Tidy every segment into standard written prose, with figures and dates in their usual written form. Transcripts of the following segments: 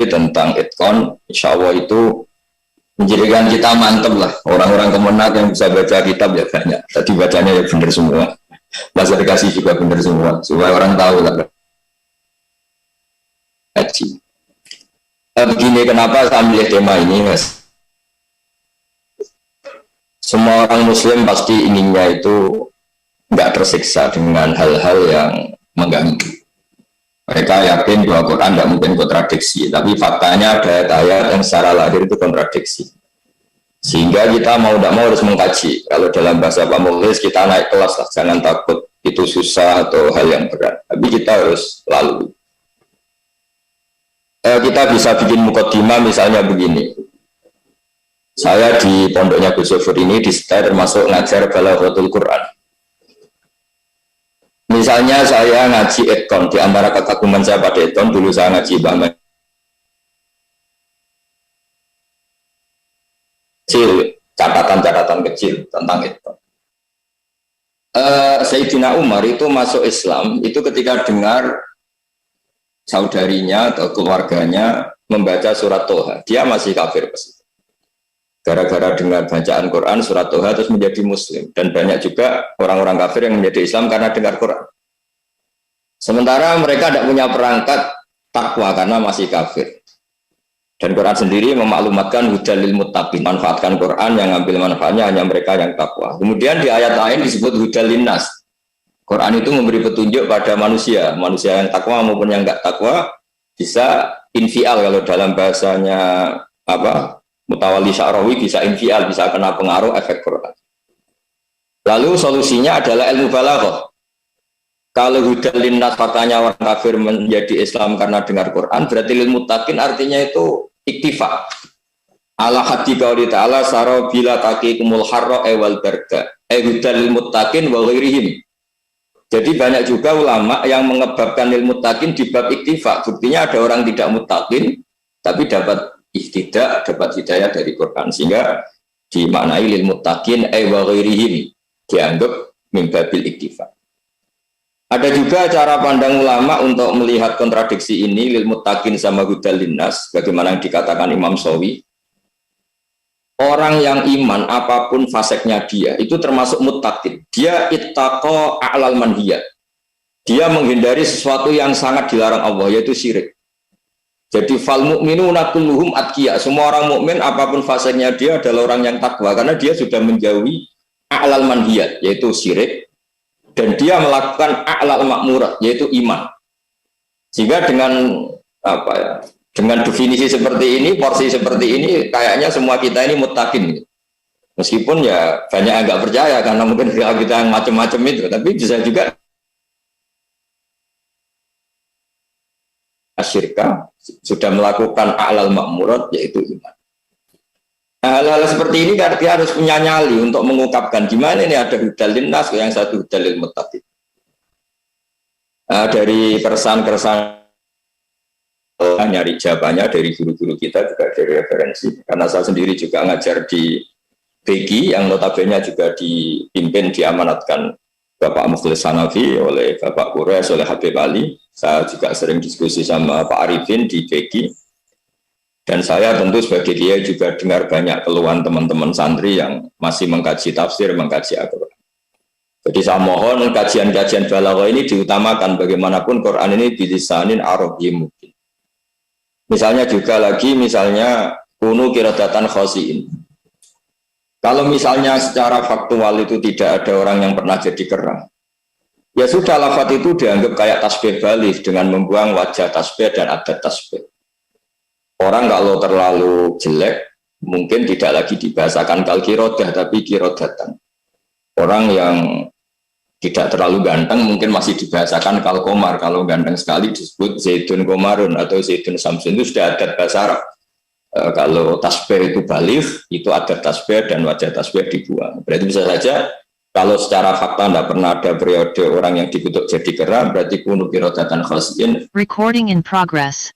tentang itkon, insya Allah itu menjadikan kita mantep lah. Orang-orang kemenak yang bisa baca kitab ya banyak. Tadi bacanya ya benar semua. Bahasa dikasih juga benar semua. Supaya orang tahu lah. Haji. Begini, kenapa saya milih tema ini, Mas? Semua orang Muslim pasti inginnya itu nggak tersiksa dengan hal-hal yang mengganggu. Mereka yakin bahwa Quran tidak mungkin kontradiksi, tapi faktanya ada ayat yang secara lahir itu kontradiksi. Sehingga kita mau tidak mau harus mengkaji. Kalau dalam bahasa Pak Mukhlis kita naik kelas lah, jangan takut itu susah atau hal yang berat. Tapi kita harus lalui. Kita bisa bikin mukadimah misalnya begini. Saya di pondoknya Gus Sofur ini di setel termasuk ngajar Balaghatul Quran. Misalnya saya ngaji etkon, di antara kekaguman saya pada etkon, dulu saya ngaji kecil, catatan-catatan kecil tentang etkon. Sayyidina Umar itu masuk Islam, itu ketika dengar saudarinya atau keluarganya membaca surat Toha, dia masih kafir pasti. Gara-gara dengar bacaan Quran, surat Toha terus menjadi Muslim. Dan banyak juga orang-orang kafir yang menjadi Islam karena dengar Quran. Sementara mereka tidak punya perangkat takwa karena masih kafir. Dan Quran sendiri memaklumatkan hudalil muttaqin, manfaatkan Quran, yang ambil manfaatnya hanya mereka yang takwa. Kemudian di ayat lain disebut hudalin nas. Quran itu memberi petunjuk pada manusia, manusia yang takwa maupun yang enggak takwa bisa infial kalau dalam bahasanya Mutawalli Sya'rawi bisa infial, bisa kena pengaruh efek Quran. Lalu solusinya adalah ilmu balaghah. Kalau hudal linnas faktanya orang kafir menjadi Islam karena dengar Quran, berarti ilmu takin artinya itu iktifa. Ala hati qauli ta'ala sara bila taqikumul harra wal barda. Hudal ilmu takin wa ghairihim. Jadi banyak juga ulama yang mengebabkan ilmu takin di bab iktifa. Buktinya ada orang tidak mutakin tapi dapat ihtidak, dapat hidayah dari Quran, sehingga dimaknai lil muttaqin wa ghairihim, dianggap min babil iktifa. Ada juga cara pandang ulama untuk melihat kontradiksi ini lil muttaqin sama hudal linnas, bagaimana yang dikatakan Imam Shawi. Orang yang iman apapun faseknya dia itu termasuk muttaqin. Dia ittaqa a'lal manhiyat. Dia menghindari sesuatu yang sangat dilarang Allah, yaitu syirik. Jadi fal mu'minuna kulluhum atqiya. Semua orang mukmin apapun fasenya dia adalah orang yang takwa karena dia sudah menjauhi a'lal manhiyat yaitu syirik, dan dia melakukan a'lal makmurat yaitu iman. Sehingga dengan dengan definisi seperti ini, porsi seperti ini, kayaknya semua kita ini muttaqin. Meskipun ya banyak yang enggak percaya karena mungkin kita yang macam-macam itu, tapi bisa juga asyirka sudah melakukan a'lal makmurat yaitu iman. Hal-hal seperti ini dia harus punya nyali untuk mengungkapkan gimana ini ada hudal linnas, yang satu hudal lil muttaqin. Dari keresahan nyari jawabannya dari guru-guru kita, juga dari referensi, karena saya sendiri juga ngajar di BG yang notabene juga dipimpin, diamanatkan Bapak Mukhlis Hanafi oleh Bapak Quraisy, oleh Habib Ali. Saya juga sering diskusi sama Pak Arifin di BG. Dan saya tentu sebagai dia juga dengar banyak keluhan teman-teman santri yang masih mengkaji tafsir, mengkaji Al-Quran. Jadi saya mohon kajian-kajian balaghah ini diutamakan, bagaimanapun Quran ini bilisanin Arabiyyin mungkin. Misalnya juga lagi, misalnya kunu qiradatan khasiin. Kalau misalnya secara faktual itu tidak ada orang yang pernah jadi kera, ya sudah, lafaz itu dianggap kayak tasbih baligh dengan membuang wajah tasbih dan adat tasbih. Orang kalau terlalu jelek mungkin tidak lagi dibahasakan kal qirodah tapi qirodatan. Orang yang tidak terlalu ganteng mungkin masih dibahasakan kal komar. Kalau ganteng sekali disebut zaidun komarun atau zaidun samsun, itu sudah adat bahasa Arab. Kalau tasbih itu baligh, itu adat tasbih dan wajah tasbih dibuang. Berarti bisa saja kalau secara fakta tidak pernah ada periode orang yang dikutuk jadi kera, berarti kunu qirodatan khasiin. Recording in progress.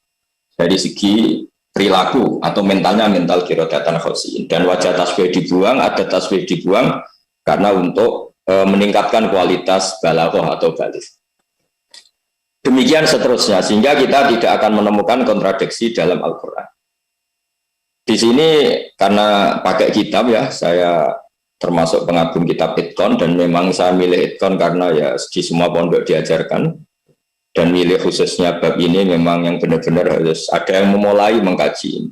Dari segi perilaku atau mentalnya mental qirodatan khasiin, dan wajah tasbih dibuang, adat tasbih dibuang karena untuk meningkatkan kualitas balaghah atau baligh. Demikian seterusnya, sehingga kita tidak akan menemukan kontradiksi dalam Al-Quran. Di sini karena pakai kitab ya, saya termasuk pengagum kitab Itqan, dan memang saya milih Itqan karena ya di semua pondok diajarkan, dan milih khususnya bab ini memang yang benar-benar harus ada yang memulai mengkaji ini.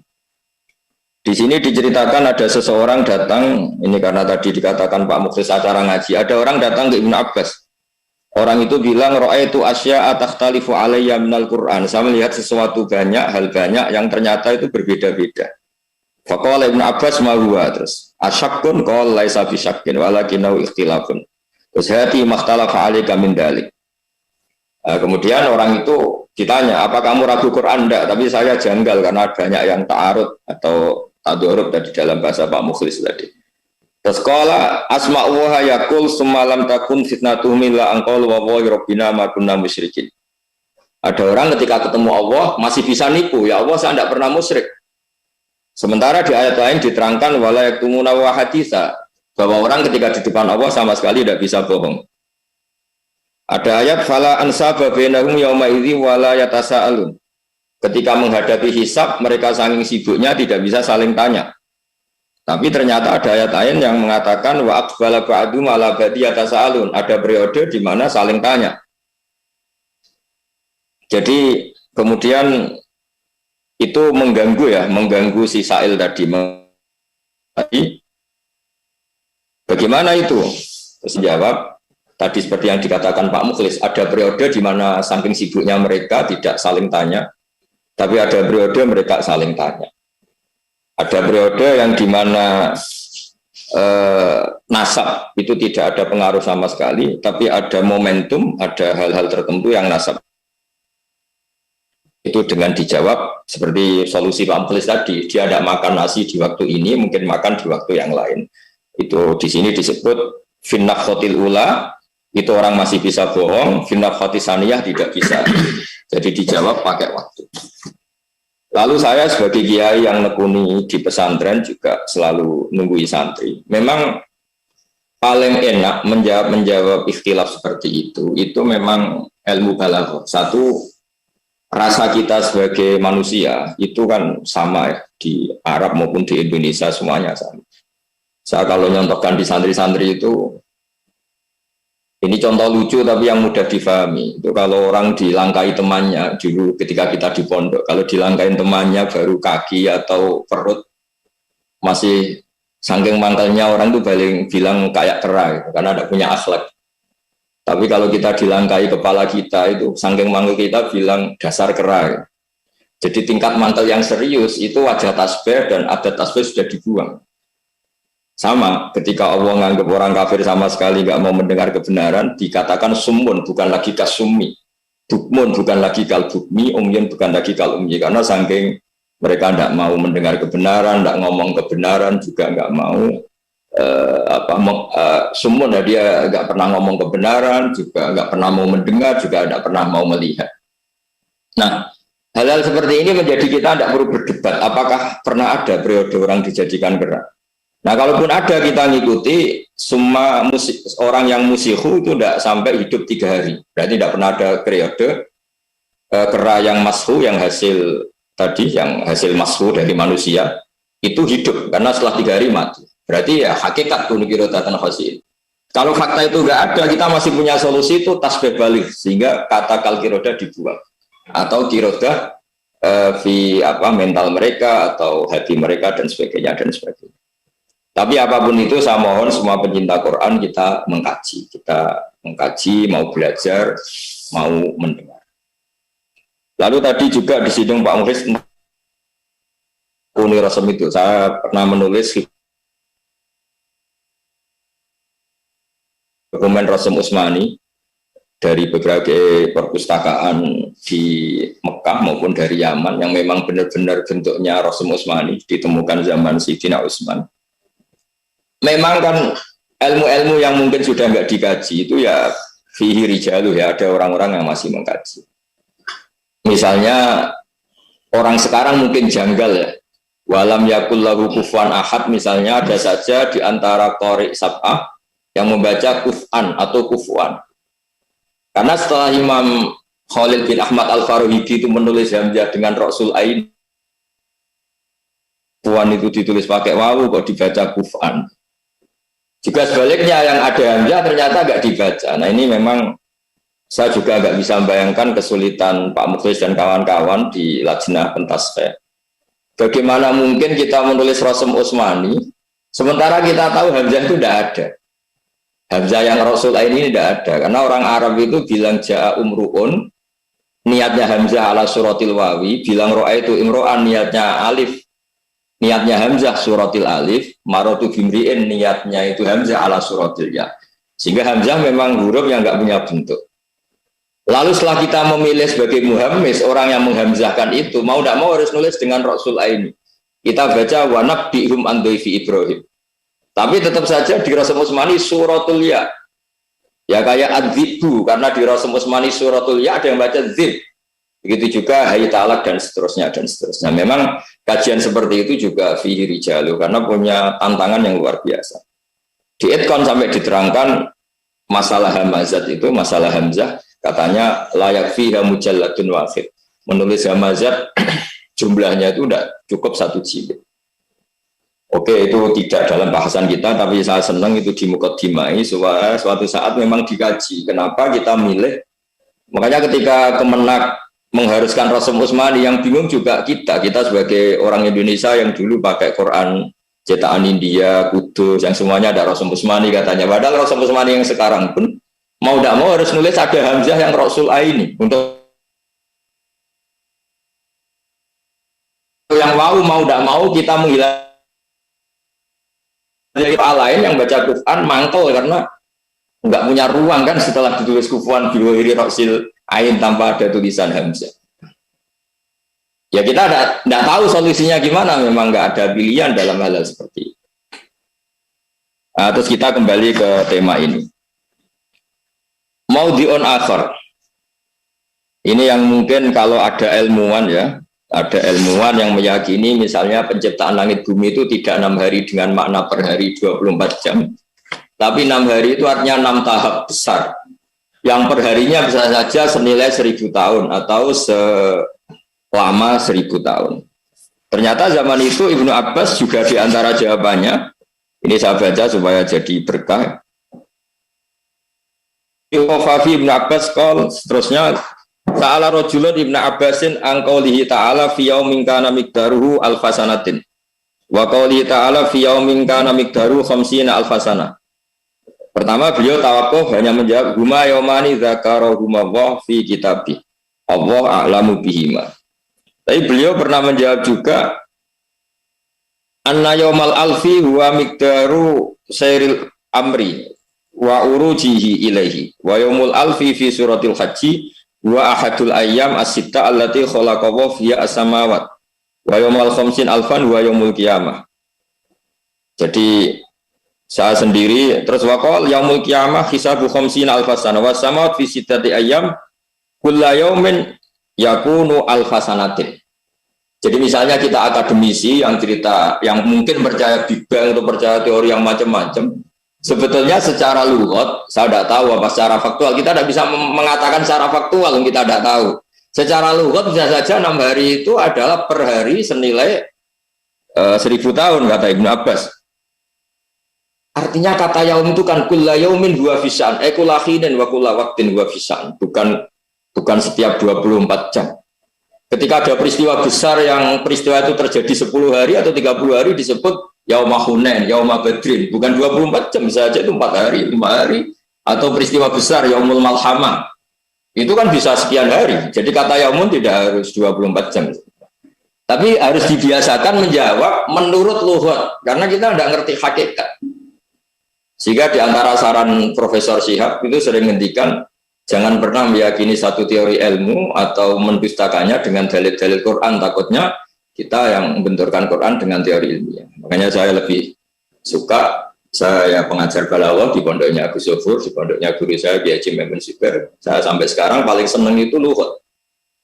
Di sini diceritakan ada seseorang datang, ini karena tadi dikatakan Pak Mukhlis acara ngaji, ada orang datang ke Ibnu Abbas. Orang itu bilang, ra'aitu asya'a takhtalifu alayya minal Qur'an. Saya melihat sesuatu banyak, hal banyak yang ternyata itu berbeda-beda. Faqala Ibnu Abbas ma huwa, terus asyakkun qala laisa fi syakkin walakinnahu ikhtilafun. Terus hati makhtalafa alayka min dalik. Kemudian orang itu ditanya, apa kamu ragu Quran? Enggak, tapi saya janggal karena banyak yang ta'arud atau tadurub tadi dalam bahasa Pak Mukhlis tadi. Terus qala asma'u wa yaqul summalam takun fitnatuhum illa anqal wa rabbina ma kunna musyrikin. Ada orang ketika ketemu Allah masih bisa nipu, ya Allah saya tidak pernah musyrik. Sementara di ayat lain diterangkan wala yaktumuna wa haditsa, bahwa orang ketika di depan Allah sama sekali tidak bisa bohong. Ada ayat fala ansaba bainahum yauma idzi wala yatasaalun. Ketika menghadapi hisab mereka saking sibuknya tidak bisa saling tanya. Tapi ternyata ada ayat lain yang mengatakan wa aqbala ba'du ala ba'di yatasaalun. Ada periode di mana saling tanya. Jadi kemudian itu mengganggu si Sa'il tadi. Bagaimana itu? Terus jawab, tadi seperti yang dikatakan Pak Mukhlis, ada periode di mana saking sibuknya mereka tidak saling tanya, tapi ada periode mereka saling tanya. Ada periode yang di mana nasab itu tidak ada pengaruh sama sekali, tapi ada momentum, ada hal-hal tertentu yang nasab. Itu dengan dijawab seperti solusi Pak Mukhlis tadi, dia tidak makan nasi di waktu ini, mungkin makan di waktu yang lain. Itu di sini disebut finnaf khotil ula, itu orang masih bisa bohong, finnaf khotisaniyah tidak bisa. Jadi dijawab pakai waktu. Lalu saya sebagai kiai yang nekuni di pesantren juga selalu nunggui santri. Memang paling enak menjawab ikhtilaf seperti itu memang ilmu balaghah. Satu, rasa kita sebagai manusia itu kan sama ya, di Arab maupun di Indonesia semuanya sama. Saya kalau nyontohkan di santri-santri itu, ini contoh lucu tapi yang mudah difahami. Itu kalau orang dilangkai temannya dulu ketika kita di pondok, kalau dilangkain temannya baru kaki atau perut, masih saking mangkalnya orang itu bilang kayak kera gitu, karena tidak punya akhlak. Tapi kalau kita dilangkai kepala kita itu saking mangkal kita bilang dasar kera gitu. Jadi tingkat mangkal yang serius itu wajah tasbih dan adat tasbih sudah dibuang. Sama, ketika Allah menganggap orang kafir sama sekali nggak mau mendengar kebenaran, dikatakan sumun, bukan lagi kasumi, bukmun, bukan lagi kal bukmi, umyun, bukan lagi kal umyi, karena saking mereka nggak mau mendengar kebenaran, nggak ngomong kebenaran, juga nggak mau sumun, ya dia nggak pernah ngomong kebenaran, juga nggak pernah mau mendengar, juga nggak pernah mau melihat. Nah, hal-hal seperti ini menjadi kita tidak perlu berdebat, apakah pernah ada periode orang dijadikan kera. Nah, kalaupun ada kita ngikuti, semua orang yang musihu itu tidak sampai hidup 3 hari. Berarti tidak pernah ada periode kera yang mashu, yang hasil tadi, yang hasil mashu dari manusia, itu hidup. Karena setelah 3 hari mati. Berarti ya hakikat kunukirotatan khasin. Kalau fakta itu nggak ada, kita masih punya solusi itu tasbih balik. Sehingga kata kalkiroda dibuang. Atau kiroda mental mereka, atau hati mereka, dan sebagainya, dan sebagainya. Tapi apapun itu saya mohon semua pencinta Quran kita mengkaji, mau belajar, mau mendengar. Lalu tadi juga disidang Pak Mukhlis Uni Rasem itu, saya pernah menulis dokumen Rasem Utsmani dari berbagai perpustakaan di Mekah maupun dari Yaman yang memang benar-benar bentuknya Rasem Utsmani ditemukan zaman Sayyidina Utsman. Memang kan ilmu-ilmu yang mungkin sudah nggak dikaji itu ya fihi rijalu, ya ada orang-orang yang masih mengkaji. Misalnya orang sekarang mungkin janggal ya, walam yakul lahu kufuwan ahad, misalnya ada saja di antara qori sab'ah yang membaca kuf'an atau kufuwan. Karena setelah Imam Khalil bin Ahmad Al-Faruhidi itu menulis hamzah dengan Rasul Ain. Puan itu ditulis pakai wawu kok dibaca kufan. Juga sebaliknya yang ada hamzah ternyata agak dibaca. Nah ini memang saya juga agak bisa membayangkan kesulitan Pak Mukhlis dan kawan-kawan di Lajnah Pentasfeh. Bagaimana mungkin kita menulis Rasm Utsmani sementara kita tahu hamzah itu tidak ada. Hamzah yang Rasul ini tidak ada karena orang Arab itu bilang ja'a umruun, niatnya hamzah ala suratil wawi, bilang ra'aitu imro'an niatnya alif, niatnya hamzah suratil alif, maratu bimri'in niatnya itu hamzah ala suratil ya. Sehingga hamzah memang huruf yang enggak punya bentuk. Lalu setelah kita memilih sebagai muhammis, orang yang menghamzahkan itu mau tidak mau harus nulis dengan Rasul ini. Kita baca wa nabbi'hum an dhaifi Ibrahim. Tapi tetap saja di Rasm Utsmani suratul ya. Ya kayak adzibu karena di Rasm Utsmani suratul ya ada yang baca zib. Begitu juga hayy ta'ala dan seterusnya dan seterusnya. Memang kajian seperti itu juga fihi rijalu karena punya tantangan yang luar biasa. Di Idqon sampai diterangkan masalah hamazat itu, masalah hamzah katanya layak fiha mujalladun wahid. Menulis hamazat jumlahnya itu tidak cukup satu jilid. Oke, itu tidak dalam bahasan kita, tapi saya senang itu di mukaddimai supaya suatu saat memang dikaji. Kenapa kita milih? Makanya ketika Kemenak mengharuskan Rasm Utsmani yang bingung juga kita sebagai orang Indonesia yang dulu pakai Quran cetakan India, Kudus, yang semuanya ada Rasm Utsmani katanya. Padahal Rasm Utsmani yang sekarang pun mau tidak mau harus nulis ada hamzah yang Rasul ini untuk yang mau tidak mau kita menghilangkan. Jadi lain yang baca Quran mangkel karena nggak punya ruang kan setelah ditulis kufuan biwahiri Rasul Ain tanpa ada tulisan hamzah. Ya kita tidak tahu solusinya gimana, memang nggak ada pilihan dalam hal seperti itu. Nah, terus kita kembali ke tema ini. Maudhi'un akhar. Ini yang mungkin kalau ada ilmuwan ya, ada ilmuwan yang meyakini misalnya penciptaan langit bumi itu tidak 6 hari dengan makna per hari 24 jam. Tapi 6 hari itu artinya 6 tahap besar. Yang per harinya bisa saja senilai 1000 tahun atau selama 1000 tahun. Ternyata zaman itu Ibnu Abbas juga diantara jawabannya, ini saya baca supaya jadi berkah. Ibnu Abbas qol, seterusnya Ta'ala rajulun Ibnu Abbasin an qaulihi ta'ala fi yaumin kana miqdaruhu alfasanatin wa qaulihi ta'ala fi yaumin kana miqdaruhu khamsina alfasana. Pertama beliau tawakuf hanya menjawab huma yaumani dzakarahuma wa fi kitabih Allah a'lamu bihima. Tapi beliau pernah menjawab juga anna yaumal alfi huwa miqdaru sairil amri wa urujihi ilaihi wa yaumul alfi fi suratil haji wa ahadul ayyam as-sitta allati khalaqahu fiha as-samawat wa yawmal khamsin alfan wa yaumul qiyamah. Jadi saya sendiri terus waqal yaumul qiyamah hisabu khamsin alfasana wa samawat fi sittati ayyam kullu yaumin yakunu alfasanatin. Jadi misalnya kita akademisi yang cerita yang mungkin percaya Big Bang atau percaya teori yang macam-macam, sebetulnya secara lughat, saya tidak tahu apa secara faktual, kita tidak bisa mengatakan secara faktual, kita tidak tahu. Secara lughat bisa saja 6 hari itu adalah per hari senilai 1000 tahun, kata Ibnu Abbas. Artinya kata yaum itu kan kulla yaumin huwa fisan, kulla khinin wa kulla waqtin huwa fisan, bukan setiap 24 jam. Ketika ada peristiwa besar yang peristiwa itu terjadi 10 hari atau 30 hari disebut Yaumah Hunain, Yaumah Badrin, bukan 24 jam saja, itu 4 hari, 5 hari, atau peristiwa besar Yaumul Malhamah, itu kan bisa sekian hari. Jadi kata Yaumun tidak harus 24 jam. Tapi harus dibiasakan menjawab menurut lughat, karena kita tidak ngerti hakikat. Sehingga di antara saran Profesor Syihab itu sering ngendikan, jangan pernah meyakini satu teori ilmu atau mendustakannya dengan dalil-dalil Quran, takutnya kita yang membenturkan Quran dengan teori ilmiah. Makanya saya lebih suka, saya pengajar balaghah di pondoknya Abu Sufur, di pondoknya guru saya Kiai Haji Maimun Siber. Saya sampai sekarang paling seneng itu lughat.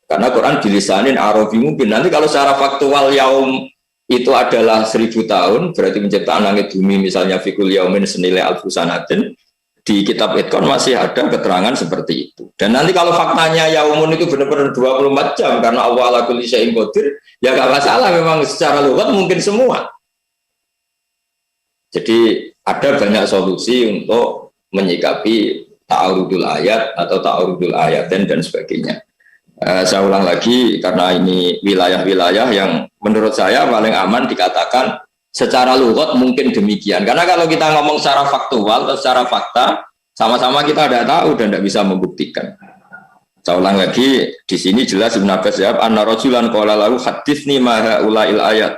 Karena Quran dilisanin Arabi mungkin. Nanti kalau secara faktual yaum itu adalah 1000 tahun, berarti penciptaan langit bumi misalnya fikul yaumin senilai alfusanatin. di kitab Itkon masih ada keterangan seperti itu. Dan nanti kalau faktanya yaumun itu benar-benar 24 jam karena Allah ala kulli syai'in qadir, ya nggak masalah, memang secara lughat mungkin semua. Jadi ada banyak solusi untuk menyikapi ta'arudul ayat atau ta'arudul ayatin dan sebagainya. Saya ulang lagi karena ini wilayah-wilayah yang menurut saya paling aman dikatakan secara lughat mungkin demikian. Karena kalau kita ngomong secara faktual atau secara fakta, sama-sama kita tidak tahu dan tidak bisa membuktikan. Saya ulang lagi, di sini jelas Ibnu Abbas jawab, anna rajulan qala lahu haditsni ma haula'il ayat.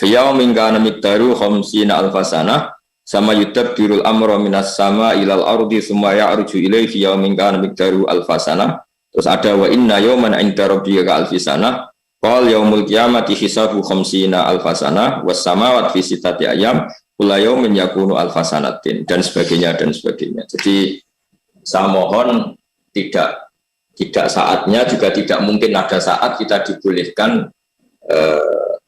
Fi yaumin kana miqdaru 50 alfasana sama yudabbirul amra minas sama ilal ardi tsumma ya'ruju ilaihi fi yaumin kana miqdaru alfasana. Terus ada wa inna yawman 'inda rabbika alfisana. Qal yaumul qiyamati hisabu 50 alfasana was samawati fi sittati ayyam kullu yawmin yakunu alfasanatin dan sebagainya dan sebagainya. Jadi saya mohon tidak saatnya juga tidak mungkin ada saat kita dibolehkan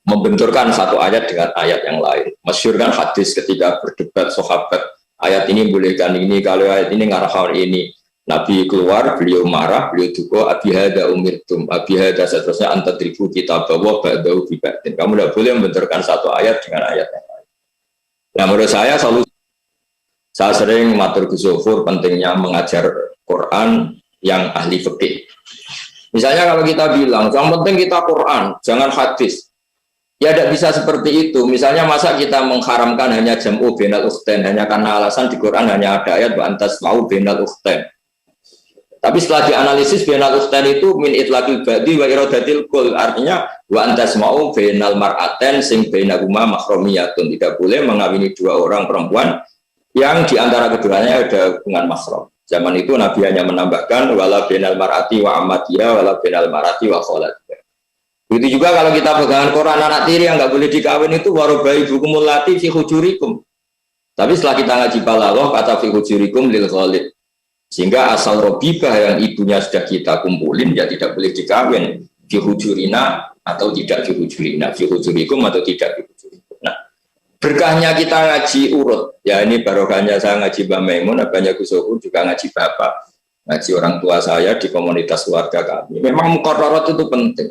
membenturkan satu ayat dengan ayat yang lain. Masyhur kan hadis ketika berdebat sahabat, ayat ini bolehkan ini, kalau ayat ini ngarahkan ini. Nabi keluar, beliau marah, beliau duka, abihada umirtum, abihada seterusnya antadribu kitab bahwa ba'dahu bibatin. Kamu tidak boleh membenturkan satu ayat dengan ayat yang lain. Nah, menurut saya solusi, saya sering matur Gus Zofur pentingnya mengajar Quran yang ahli fikih. Misalnya kalau kita bilang, yang penting kita Quran, jangan hadis. Ya tidak bisa seperti itu. Misalnya masa kita mengharamkan hanya jam'u bainal ukhtain, hanya karena alasan di Quran hanya ada ayat wa antas mau bainal ukhtain. Tapi setelah dianalisis bainal ukhtain itu min itlaqil ba'di wa iradatil kul, artinya wa antas mau bainal mar'aten sing bainahuma mahramiyatun, tidak boleh mengawini dua orang perempuan yang di antara keduanya ada hubungan mahram. Zaman itu Nabi hanya menambahkan wala bainal mar'ati wa ammatiha wala bainal mar'ati wa kholatiha. Begitu juga kalau kita pegangan Quran anak tiri yang nggak boleh dikawin itu warobai bukumul lati fi hujurikum. Tapi setelah kita ngaji balaghah kata fi hujurikum lil ghalib. Sehingga asal robibah yang ibunya sudah kita kumpulin ya tidak boleh dikawin fi hujurina atau tidak fi hujurina, fi hujurikum atau tidak fi hujurikum. Nah, berkahnya kita ngaji urut. Ya ini barokahnya saya ngaji Mbak Maimun, banyak Gus Zofur juga ngaji Bapak, ngaji orang tua saya di komunitas keluarga kami. Memang muqarrarat itu penting.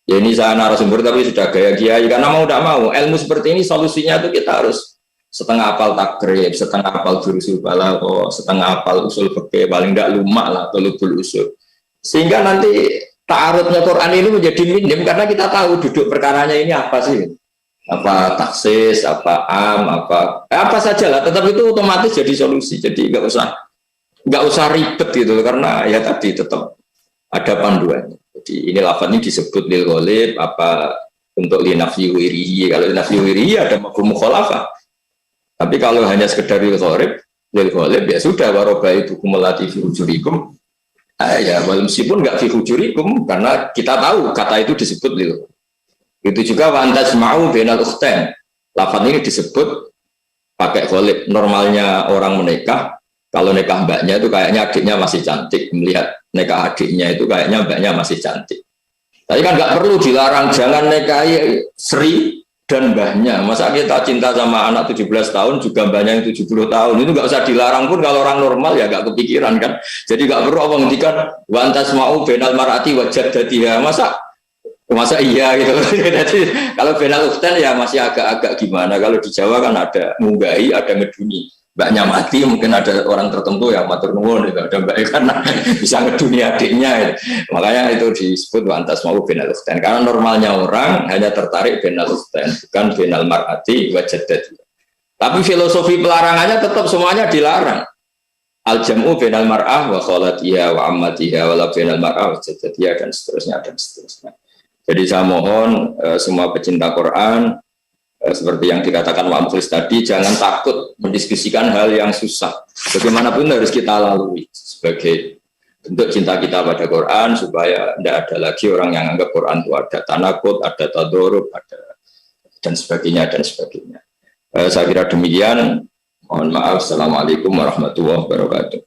Ya ini saya narasumber tapi sudah gaya kiai karena mau tidak mau ilmu seperti ini solusinya itu kita harus setengah apal takrib, setengah apal durusul balaghah, setengah apal usul fikih, paling tidak lumak lah tulubul usul. Sehingga nanti ta'arudnya Quran ini menjadi minim karena kita tahu duduk perkaranya ini apa sih? Apa taksis, apa apa saja lah, tetap itu otomatis jadi solusi. Jadi nggak usah ribet gitu karena ya tadi tetap ada panduannya. Jadi ini lafaz ini disebut lil ghalib apa untuk linafsi wirihi. Kalau linafsi wirihi ada mafhum mukhalafah. Tapi kalau hanya sekedar lil ghalib ya sudah warobai bukumulati fi hujurikum. Ya meskipun nggak fi hujurikum karena kita tahu kata itu disebut lil. Itu juga wa antas mau bainal ukhtain. Lafaz ini disebut pakai ghalib. Normalnya orang menikah, kalau nikah mbaknya itu kayaknya adiknya masih cantik, melihat nikah adiknya itu kayaknya mbaknya masih cantik. Tapi kan nggak perlu dilarang, jangan nikahi Sri dan mbahnya. Masa kita cinta sama anak 17 tahun juga mbahnya yang 70 tahun, itu nggak usah dilarang pun kalau orang normal ya nggak kepikiran kan. Jadi nggak perlu apa ngendikan wa antas mau bainal mar'ati wa jaddatiha. Masa iya gitu. Jadi kalau bainal ukhtain ya masih agak-agak gimana. Kalau di Jawa kan ada munggahi, ada ngeduni. Mbaknya mati mungkin ada orang tertentu yang matur nuwun gitu, ada mbak karena bisa ngeduni adiknya, makanya itu disebut wantas mau bainal ukhtain karena normalnya orang hanya tertarik bainal ukhtain bukan bainal mar'ati wa jaddati. Tapi filosofi pelarangannya tetap semuanya dilarang. Al jam'u bainal mar'ah wa kholatiha wa ammatiha wa la bainal mar'ah wa jaddatiha dan seterusnya dan seterusnya. Jadi saya mohon semua pecinta Quran seperti yang dikatakan Pak Mukhlis tadi, jangan takut mendiskusikan hal yang susah. Bagaimanapun harus kita lalui sebagai bentuk cinta kita pada Quran supaya tidak ada lagi orang yang anggap Quran itu ada tanakut, ada tadorub, ada dan sebagainya dan sebagainya. Saya kira demikian. Mohon maaf. Assalamualaikum warahmatullahi wabarakatuh.